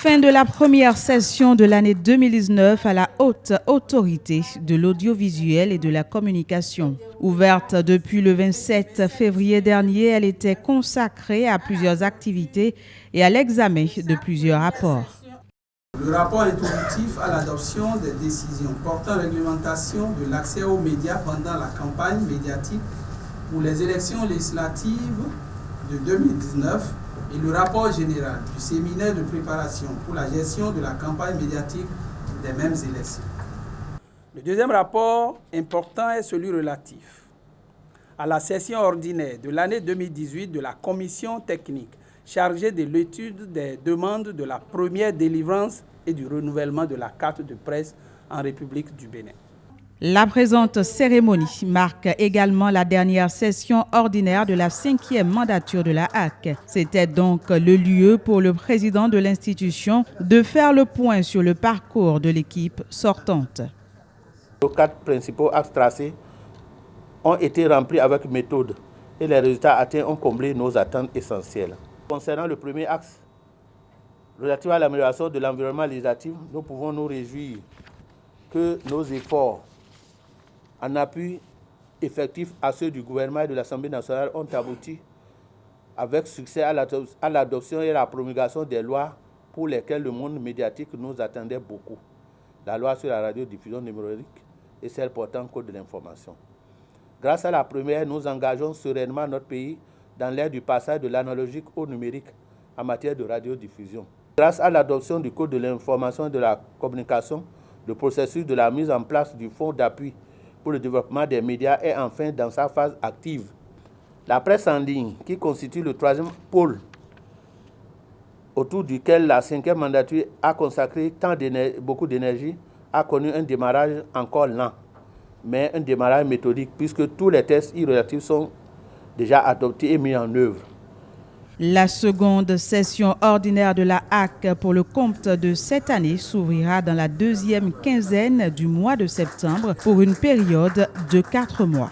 Fin de la première session de l'année 2019 à la Haute Autorité de l'audiovisuel et de la communication. Ouverte depuis le 27 février dernier, elle était consacrée à plusieurs activités et à l'examen de plusieurs rapports. Le rapport introductif à l'adoption des décisions portant réglementation de l'accès aux médias pendant la campagne médiatique pour les élections législatives de 2019 et le rapport général du séminaire de préparation pour la gestion de la campagne médiatique des mêmes élections. Le deuxième rapport important est celui relatif à la session ordinaire de l'année 2018 de la commission technique chargée de l'étude des demandes de la première délivrance et du renouvellement de la carte de presse en République du Bénin. La présente cérémonie marque également la dernière session ordinaire de la 5e mandature de la HAC. C'était donc le lieu pour le président de l'institution de faire le point sur le parcours de l'équipe sortante. Les 4 principaux axes tracés ont été remplis avec méthode et les résultats atteints ont comblé nos attentes essentielles. Concernant le premier axe, relatif à l'amélioration de l'environnement législatif, nous pouvons nous réjouir que nos efforts en appui effectif à ceux du gouvernement et de l'Assemblée nationale ont abouti avec succès à l'adoption et à la promulgation des lois pour lesquelles le monde médiatique nous attendait beaucoup. La loi sur la radiodiffusion numérique et celle portant code de l'information. Grâce à la première, nous engageons sereinement notre pays dans l'ère du passage de l'analogique au numérique en matière de radiodiffusion. Grâce à l'adoption du code de l'information et de la communication, le processus de la mise en place du fonds d'appui pour le développement des médias est enfin dans sa phase active. La presse en ligne, qui constitue le 3e pôle autour duquel la 5e mandature a consacré beaucoup d'énergie, a connu un démarrage encore lent, mais un démarrage méthodique puisque tous les tests relatifs sont déjà adoptés et mis en œuvre. La seconde session ordinaire de la HAC pour le compte de cette année s'ouvrira dans la 2e quinzaine du mois de septembre pour une période de 4 mois.